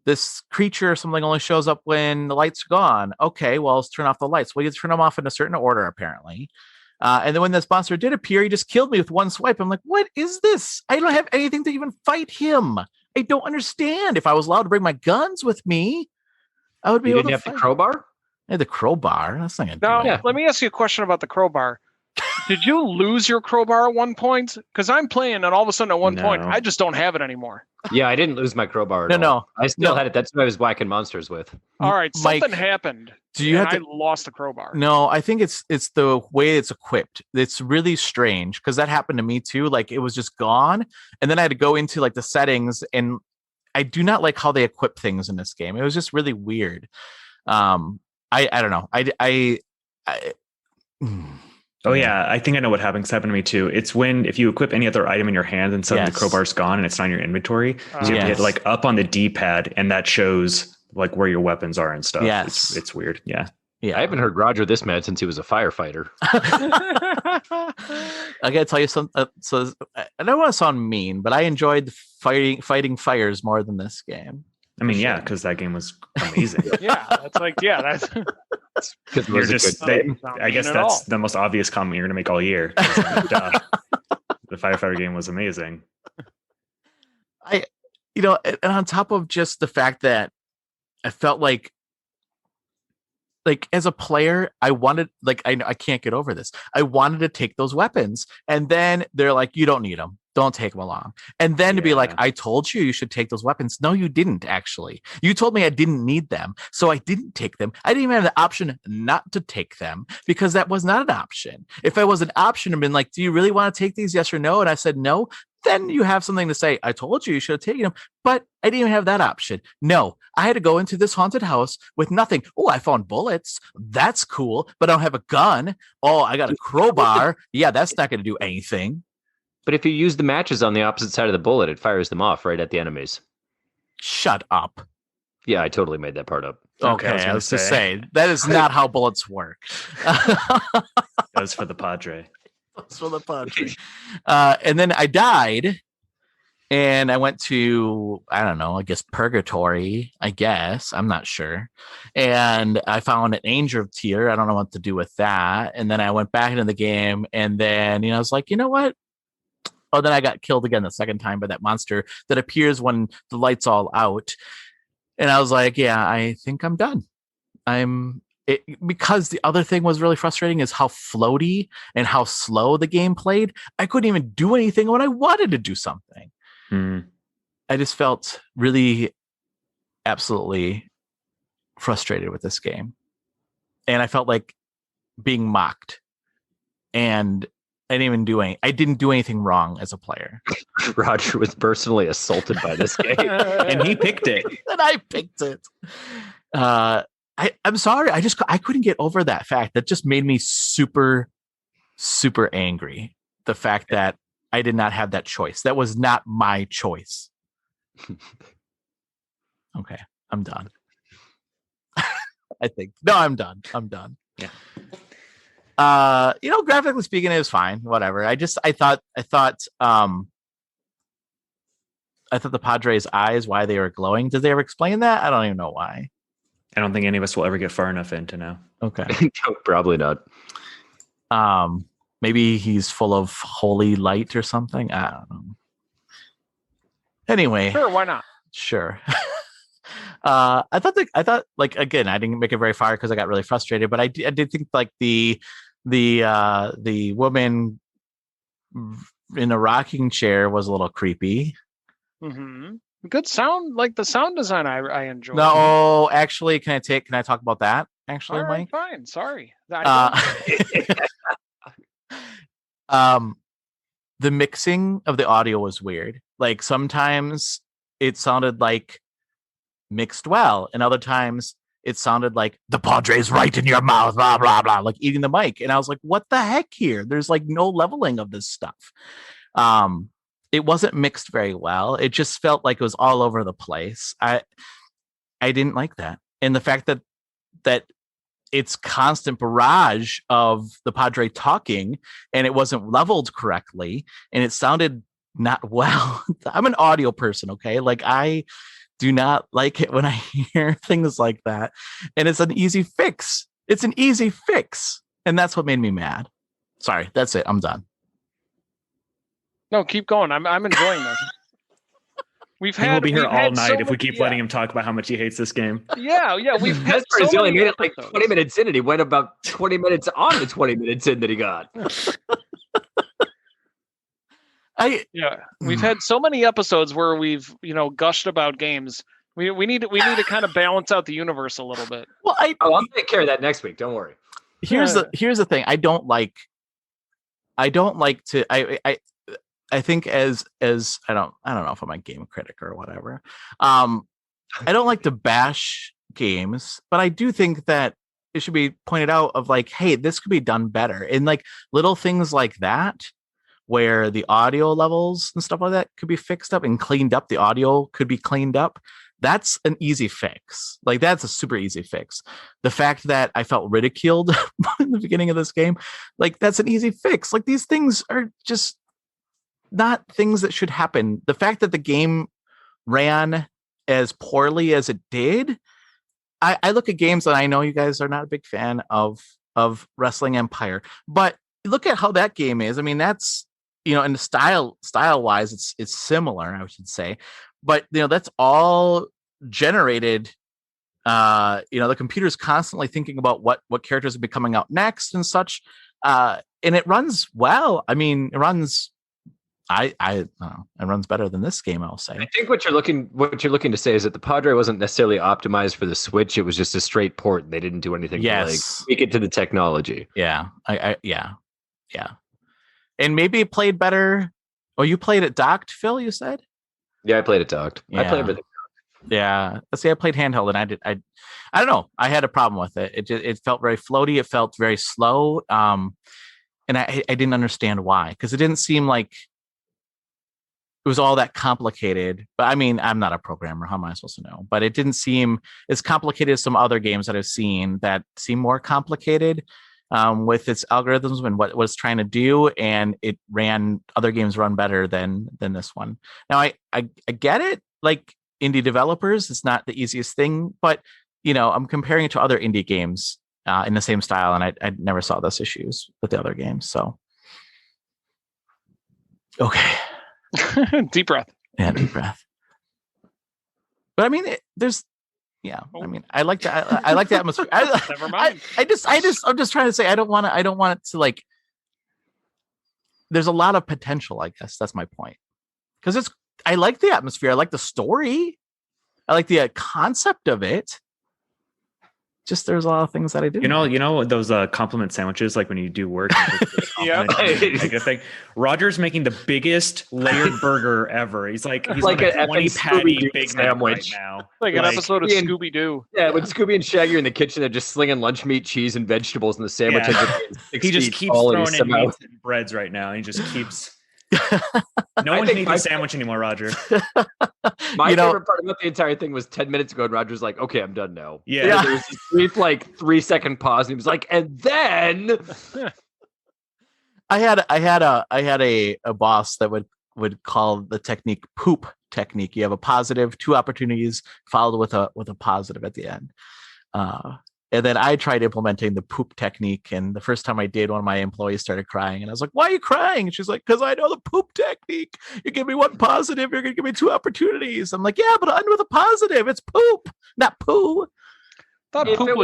this creature or something only shows up when the lights are gone. Okay, well, let's turn off the lights. Well, you turn them off in a certain order, apparently. And then when this monster did appear, he just killed me with one swipe. I'm like, what is this? I don't have anything to even fight him. I don't understand. If I was allowed to bring my guns with me, I would be able to fight. You didn't have the crowbar? I had the crowbar. That's not going to do it. Let me ask you a question about the crowbar. Did you lose your crowbar at one point? Because I'm playing, and all of a sudden at one point, I just don't have it anymore. Yeah, I didn't lose my crowbar at all. No. I still had it. That's what I was whacking monsters with. All right, Mike, something happened. I lost the crowbar. No, I think it's the way it's equipped. It's really strange because that happened to me too. Like, it was just gone, and then I had to go into like the settings, and I do not like how they equip things in this game. It was just really weird. I don't know. Oh yeah, I think I know what happened. It's happened to me too. It's if you equip any other item in your hand and suddenly the crowbar's gone and it's not in your inventory. So you have to hit like up on the D-pad, and that shows like where your weapons are and stuff. Yes. It's weird. Yeah. I haven't heard Roger this mad since he was a firefighter. I gotta tell you something. So I don't want to sound mean, but I enjoyed fighting fires more than this game. I mean, yeah, because that game was amazing. That's because you're just. I guess that's the most obvious comment you're going to make all year. The firefighter game was amazing. And on top of just the fact that I felt like like as a player, I wanted, like, I can't get over this. I wanted to take those weapons, and then they're like, you don't need them. Don't take them along. And then to be like, I told you should take those weapons. No, you didn't actually. You told me I didn't need them. So I didn't take them. I didn't even have the option not to take them because that was not an option. If I was an option and been like, do you really want to take these? Yes or no? And I said no. Then you have something to say. I told you should have taken them, but I didn't even have that option. No, I had to go into this haunted house with nothing. Oh, I found bullets. That's cool, but I don't have a gun. Oh, I got a crowbar. Yeah, that's not going to do anything. But if you use the matches on the opposite side of the bullet, it fires them off right at the enemies. Shut up. Yeah, I totally made that part up. Okay, I was to say that is not how bullets work. That was for the Padre. That's for the Padre. And then I died, and I went to, I don't know, I guess purgatory, I guess. I'm not sure. And I found an angel tier. I don't know what to do with that. And then I went back into the game, and then, I was like, you know what? Oh, then I got killed again the second time by that monster that appears when the light's all out. And I was like, yeah, I think I'm done. Because the other thing was really frustrating is how floaty and how slow the game played. I couldn't even do anything when I wanted to do something. I just felt really absolutely frustrated with this game. And I felt like being mocked. And I didn't do anything wrong as a player. Roger was personally assaulted by this game. And he picked it. And I picked it. I'm sorry. I couldn't get over that fact. That just made me super, super angry. The fact that I did not have that choice. That was not my choice. Okay, I'm done. I think. No, I'm done. Yeah. Graphically speaking, it was fine. Whatever. I thought the Padre's eyes, why they were glowing. Did they ever explain that? I don't even know why. I don't think any of us will ever get far enough in to know. Okay. No, probably not. Maybe he's full of holy light or something. I don't know. Anyway. Sure, why not? Sure. I thought again, I didn't make it very far because I got really frustrated, but I did think like the woman in a rocking chair was a little creepy. Mm-hmm. Good sound, like the sound design I enjoy. No, actually, can I talk about that? Actually, all right, Mike? fine. Sorry. The mixing of the audio was weird. Like sometimes it sounded like mixed well, and other times it sounded like the Padre's right in your mouth, blah blah blah, like eating the mic. And I was like, what the heck here? There's like no leveling of this stuff. It wasn't mixed very well. It just felt like it was all over the place. I didn't like that. And the fact that it's constant barrage of the Padre talking and it wasn't leveled correctly and it sounded not well. I'm an audio person, okay? Like I do not like it when I hear things like that. And it's an easy fix. And that's what made me mad. Sorry, that's it. I'm done. No, keep going. I'm enjoying this. We'll be here all night if we keep letting him talk about how much he hates this game. Yeah. We've had he only made it like 20 minutes in, and he went about 20 minutes on the 20 minutes in that he got. We've had so many episodes where we've gushed about games. We need to kind of balance out the universe a little bit. Well, I'll take care of that next week. Don't worry. Here's the thing. I don't like to. I think as I don't know if I'm a game critic or whatever. I don't like to bash games, but I do think that it should be pointed out of like, hey, this could be done better. And like little things like that, where the audio levels and stuff like that could be fixed up and cleaned up. The audio could be cleaned up. That's an easy fix. Like that's a super easy fix. The fact that I felt ridiculed in the beginning of this game, like that's an easy fix. Like these things are just not things that should happen. The fact that the game ran as poorly as it did, I look at games and I know you guys are not a big fan of Wrestling Empire, but look at how that game is. I mean, that's, in the style wise, it's similar, I should say, but that's all generated The computer's constantly thinking about what characters will be coming out next and such. And it runs well. I mean, it runs. I don't know. It runs better than this game, I'll say. I think what you're looking to say is that the Padre wasn't necessarily optimized for the Switch. It was just a straight port. And they didn't do anything to like tweak it to the technology. Yeah, yeah. And maybe it played better. Oh, you played it docked, Phil? You said? Yeah, I played it docked. Yeah. I played everything. Yeah, see, I played handheld, and I don't know. I had a problem with it. It felt very floaty. It felt very slow. And I didn't understand why, because it didn't seem like it was all that complicated. But I mean, I'm not a programmer. How am I supposed to know? But it didn't seem as complicated as some other games that I've seen that seem more complicated with its algorithms and what it's trying to do. And other games run better than this one. Now, I get it. Like indie developers, it's not the easiest thing. But, I'm comparing it to other indie games in the same style. And I never saw those issues with the other games. So, okay. Deep breath. Yeah, deep breath. But I mean, I mean, I like the atmosphere. Never mind. I'm just trying to say, I don't want it to like. There's a lot of potential, I guess. That's my point. Because I like the atmosphere. I like the story. I like the concept of it. Just there's a lot of things that I do. You know those compliment sandwiches, like when you do work. Yeah. Thing. Roger's making the biggest layered burger ever. He's like a 20 patty Big sandwich right now. Like an episode of Scooby Doo. Yeah, when Scooby and Shaggy are in the kitchen, they're just slinging lunch meat, cheese, and vegetables in the sandwich. Yeah. He just keeps throwing in meats and breads right now. He just keeps. No one's eating a sandwich anymore, Roger. My favorite part about the entire thing was 10 minutes ago, and Roger's like, "Okay, I'm done now." Yeah. There was this brief, 3-second pause, and he was like, "And then." I had a boss that would call the technique poop technique. You have a positive, 2 opportunities followed with a positive at the end. And then I tried implementing the poop technique. And the first time I did, one of my employees started crying. And I was like, "Why are you crying?" And she's like, "Because I know the poop technique. You give me 1 positive, you're going to give me 2 opportunities." I'm like, "Yeah, but end with a positive. It's poop, not poo." If it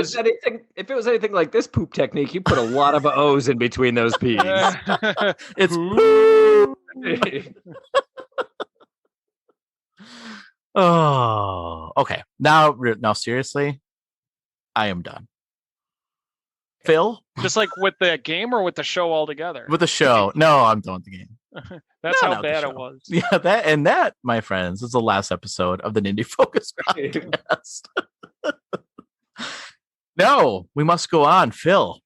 was anything like this poop technique, you put a lot of O's in between those P's. It's poop. Oh, okay. Now seriously, I am done. Phil? Just like with the game or with the show altogether? With the show. No, I'm done with the game. That's how bad it was. Yeah, that, my friends, is the last episode of the Nindie Focus Podcast. No, we must go on. Phil,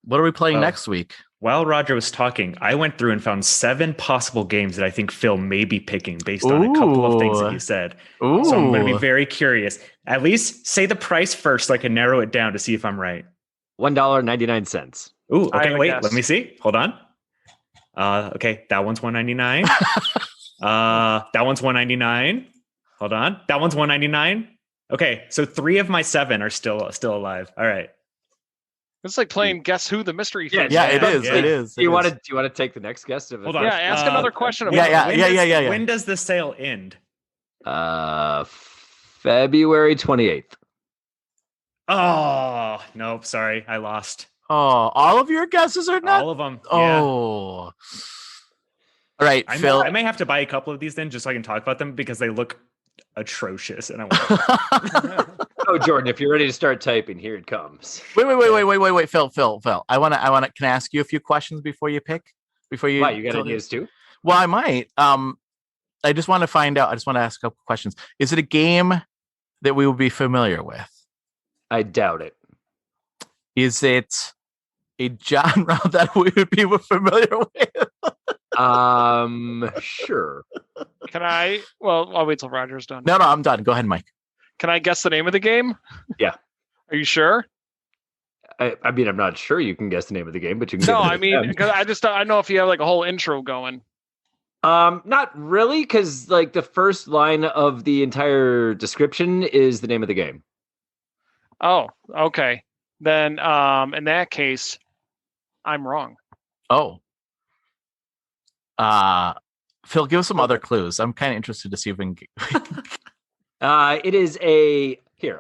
what are we playing next week? While Roger was talking, I went through and found 7 possible games that I think Phil may be picking based on a couple of things that he said. Ooh. So I'm going to be very curious. At least say the price first so I can narrow it down to see if I'm right. $1.99. Ooh, okay, wait, guess. let me see. Hold on. Okay, that one's $1.99. That one's $1.99. Hold on. That one's $1.99. Okay, so 3 of my 7 are still alive. All right. It's like playing Guess Who the Mystery Thing. Yeah, it is. Yeah. It is. Do you want to take the next guest? Hold on. Yeah, ask another question about Yeah. When does the sale end? February 28th. Oh, nope. Sorry, I lost. Oh, all of your guesses are not. All of them. Oh. Yeah. All right, Phil. I may have to buy a couple of these then, just so I can talk about them because they look atrocious, and I want. Oh, Jordan, if you're ready to start typing, here it comes. Wait, Phil. I want to. Can I ask you a few questions before you pick? Before you? Why, you got ideas too? Well, I might. I just want to find out. I just want to ask a couple questions. Is it a game that we will be familiar with? I doubt it. Is it a genre that we would be familiar with? Sure. Can I? Well, I'll wait till Roger's done. No, I'm done. Go ahead, Mike. Can I guess the name of the game? Yeah. Are you sure? I mean, I'm not sure you can guess the name of the game, but you can. No, I mean, because I know if you have like a whole intro going. Not really, because like the first line of the entire description is the name of the game. Oh, okay. Then, in that case, I'm wrong. Oh. Phil, give us some other clues. I'm kind of interested to see if we can. It is a here.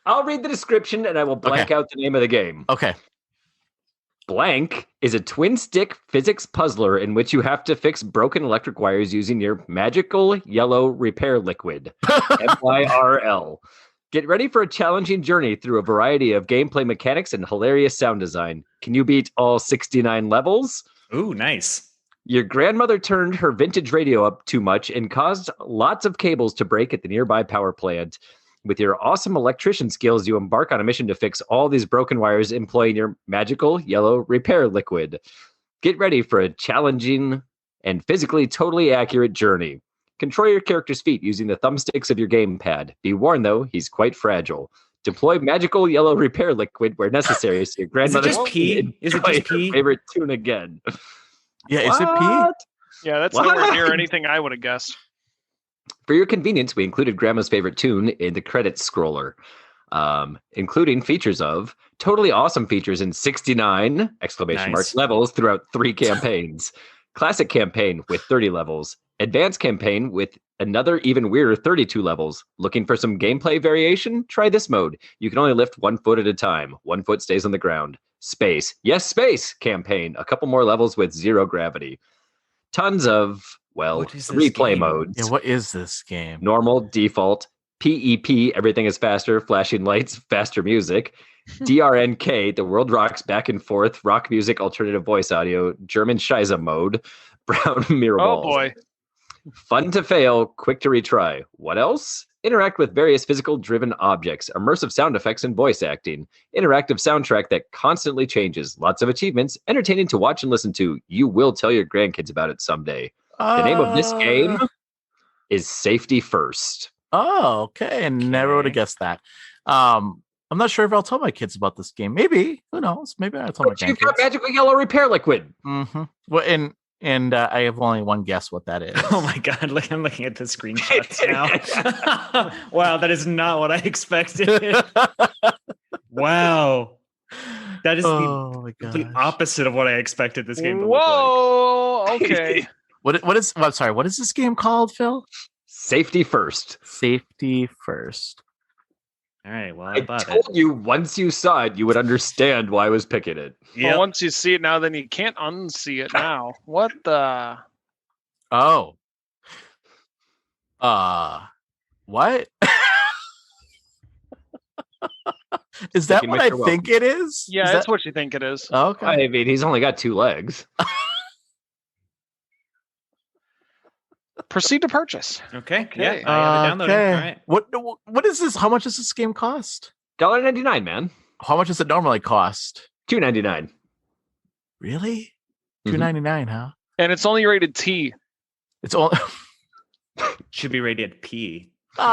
I'll read the description and I will blank out the name of the game. Okay. Blank is a twin-stick physics puzzler in which you have to fix broken electric wires using your magical yellow repair liquid, MYRL. Get ready for a challenging journey through a variety of gameplay mechanics and hilarious sound design. Can you beat all 69 levels? Ooh, nice. Your grandmother turned her vintage radio up too much and caused lots of cables to break at the nearby power plant. With your awesome electrician skills, you embark on a mission to fix all these broken wires employing your magical yellow repair liquid. Get ready for a challenging and physically totally accurate journey. Control your character's feet using the thumbsticks of your gamepad. Be warned, though, he's quite fragile. Deploy magical yellow repair liquid where necessary so your grandmother Is it just pee? Is it just pee? Favorite tune again. Yeah, is it pee? Yeah, that's nowhere near anything I would have guessed. For your convenience, we included Grandma's favorite tune in the credits scroller, including features of totally awesome features in 69 exclamation mark levels throughout 3 campaigns. Classic campaign with 30 levels. Advanced campaign with another even weirder 32 levels. Looking for some gameplay variation? Try this mode. You can only lift 1 foot at a time. 1 foot stays on the ground. Space. Yes, space campaign. A couple more levels with 0 gravity. Tons of, well, replay modes. Yeah, what is this game? Normal, default, PEP, everything is faster, flashing lights, faster music. DRNK, the world rocks back and forth, rock music, alternative voice audio, German Shiza mode, brown mirror balls. Oh boy. Fun to fail, quick to retry. What else? Interact with various physical-driven objects, immersive sound effects and voice acting, interactive soundtrack that constantly changes, lots of achievements, entertaining to watch and listen to. You will tell your grandkids about it someday. The name of this game is Safety First. Oh, okay. Never would have guessed that. I'm not sure if I'll tell my kids about this game. Maybe. Who knows? Maybe I'll tell my grandkids. You've got magical yellow repair liquid. Mm-hmm. Well, and I have only one guess what that is. Oh my god! I'm looking at the screenshots now. Wow, that is not what I expected. Wow, that is the complete opposite of what I expected this game to look like. Whoa! Okay. What is? I'm sorry. What is this game called, Phil? Safety First. Safety First. All right. Well, I told you once you saw it, you would understand why I was picking it. Yeah. Well, once you see it now, then you can't unsee it now. What the? Oh. What? Is that what I think it is? Yeah, that's what you think it is. Okay. I mean, he's only got 2 legs. Proceed to purchase. Okay. Yeah, I have it downloaded. All right. What is this? How much does this game cost? $1.99, man. How much does it normally cost? $2.99. Really? $2.99, huh? And it's only rated T. It's all should be rated P. This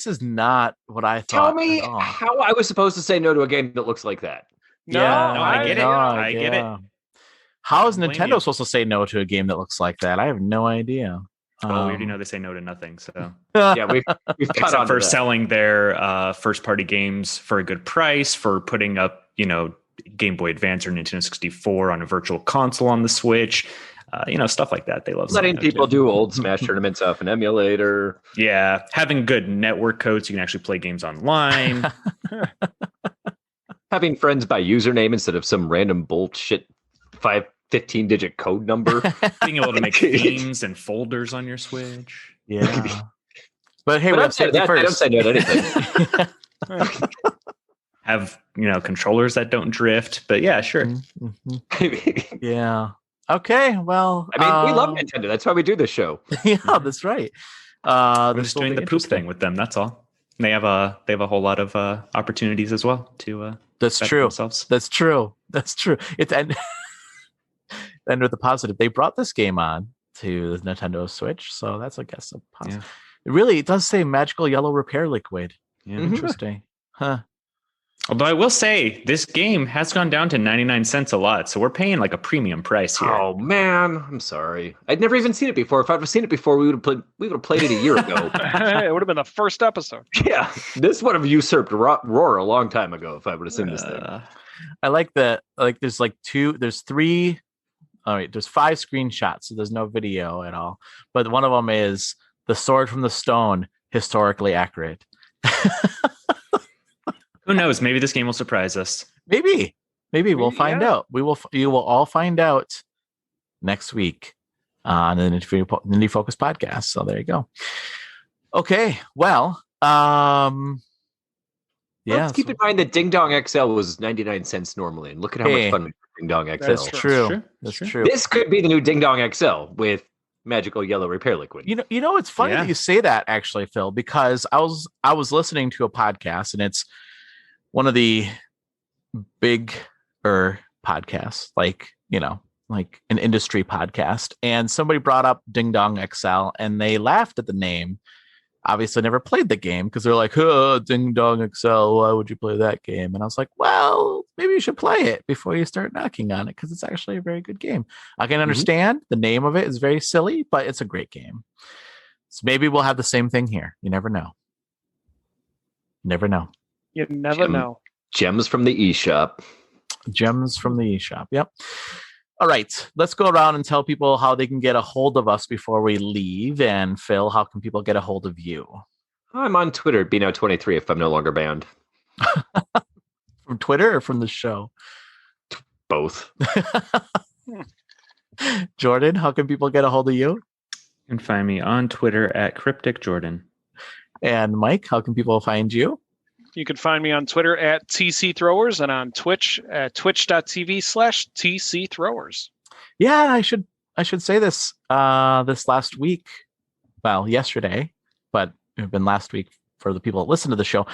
is not what I thought. Tell me how I was supposed to say no to a game that looks like that. No, I get it. I get it. How is Nintendo supposed to say no to a game that looks like that? I have no idea. Well, we already know they say no to nothing. So yeah, we've except for selling their first-party games for a good price, for putting up, Game Boy Advance or Nintendo 64 on a virtual console on the Switch, stuff like that. They love letting people do old Smash tournaments off an emulator. Yeah, having good network codes so you can actually play games online. Having friends by username instead of some random bullshit 15-digit code number. Being able to make themes and folders on your Switch. Yeah. But hey, I don't say no to anything. Have, controllers that don't drift. But yeah, sure. Mm-hmm. Yeah. Okay. Well, I mean, we love Nintendo. That's why we do this show. Yeah, that's right. We're just doing the poop thing with them. That's all. They have a whole lot of opportunities as well to. That's true. Themselves. That's true. It's and with the positive, they brought this game on to the Nintendo Switch, so that's, I guess, a positive. Yeah. It does say magical yellow repair liquid. Yeah. Interesting. Huh. Although I will say this game has gone down to 99 cents a lot, so we're paying like a premium price here. Oh man, I'm sorry. I'd never even seen it before. If I'd seen it before, we would have played it a year ago. It would have been the first episode. Yeah, this would have usurped Roar a long time ago if I would have seen this thing. I like that. Like, there's 3. All right, there's 5 screenshots, so there's no video at all. But one of them is The Sword from the Stone, historically accurate. Who knows? Maybe this game will surprise us. Maybe we'll find out. You will all find out next week on the Nindie Focus podcast. So there you go. Okay, well, Let's keep in mind that Ding Dong XL was 99 cents normally, and look at how much fun Ding Dong XL. That's true. That's true. This could be the new Ding Dong XL with magical yellow repair liquid. You know, it's funny that you say that, actually, Phil, because I was listening to a podcast, and it's one of the bigger podcasts, like an industry podcast, and somebody brought up Ding Dong XL, and they laughed at the name. Obviously never played the game because they're like, oh, Ding Dong XL, why would you play that game? And I was like, well, maybe you should play it before you start knocking on it, because it's actually a very good game. I can understand the name of it is very silly, but it's a great game. So maybe we'll have the same thing here. You never know. Never know. You never know. Gems from the eShop. Gems from the eShop. Yep. All right, let's go around and tell people how they can get a hold of us before we leave. And Phil, how can people get a hold of you? I'm on Twitter, BNow23, if I'm no longer banned. From Twitter or from the show? Both. Jordan, how can people get a hold of you? You can find me on Twitter at Cryptic Jordan. And Mike, how can people find you? You can find me on Twitter at TC Throwers and on Twitch at twitch.tv/TC Throwers. Yeah, I should say this this last week. Well, yesterday, but it had been last week for the people that listen to the show.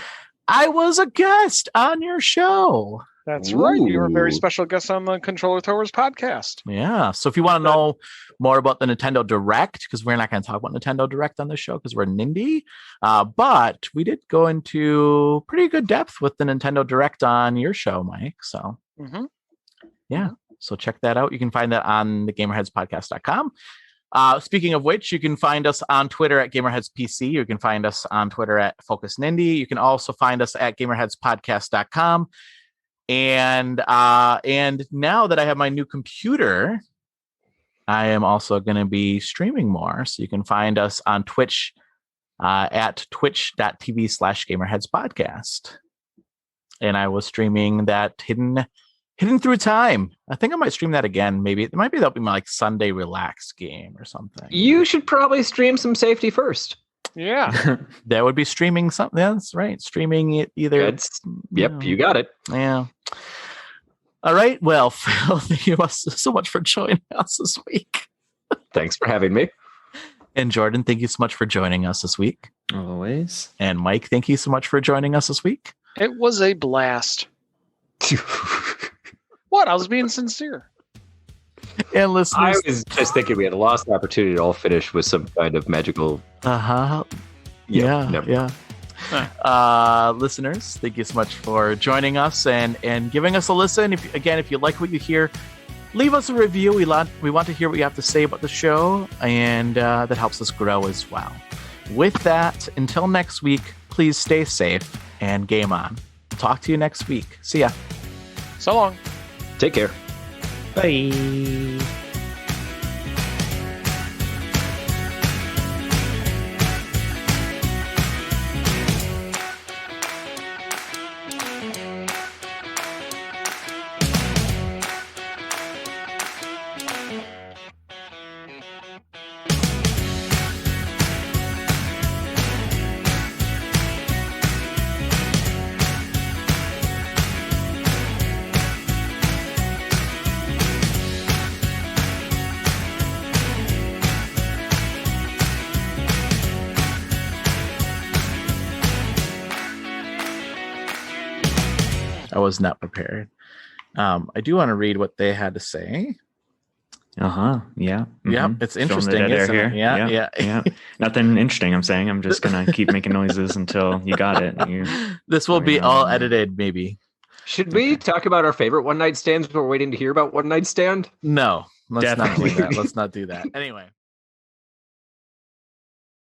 I was a guest on your show. That's right. You were a very special guest on the Controller Throwers podcast. Yeah. So if you want to know more about the Nintendo Direct, because we're not going to talk about Nintendo Direct on this show because we're Nindie, but we did go into pretty good depth with the Nintendo Direct on your show, Mike. So yeah. So check that out. You can find that on the GamerHeadsPodcast.com. Speaking of which, you can find us on Twitter at GamerHeadsPC. You can find us on Twitter at Focus Nindie. You can also find us at GamerHeadsPodcast.com. And now that I have my new computer, I am also going to be streaming more. So you can find us on Twitch at twitch.tv/GamerHeadsPodcast. And I was streaming that Hidden Through Time. I think I might stream that again. Maybe that'll be my Sunday relax game or something. You should probably stream some Safety first. Yeah. That would be streaming something. That's right. Streaming it either. Yep, you got it. Yeah. All right. Well, Phil, thank you so much for joining us this week. Thanks for having me. And Jordan, thank you so much for joining us this week. Always. And Mike, thank you so much for joining us this week. It was a blast. What? I was being sincere. And listeners, I was just thinking we had a lost opportunity to all finish with some kind of magical. Yeah. Listeners, thank you so much for joining us and giving us a listen. If you like what you hear, leave us a review. We want to hear what you have to say about the show, and that helps us grow as well. With that, until next week, please stay safe and game on. Talk to you next week. See ya. So long. Take care. Bye. I was not prepared. I do want to read what they had to say. Yeah. Mm-hmm. Yeah, it's interesting. Isn't it? Yeah. Nothing interesting. I'm saying. I'm just gonna keep making noises until you got it. This will be all edited, maybe. Should we talk about our favorite one night stands? We're waiting to hear about one night stand. No, let's not do that. Let's not do that. Anyway.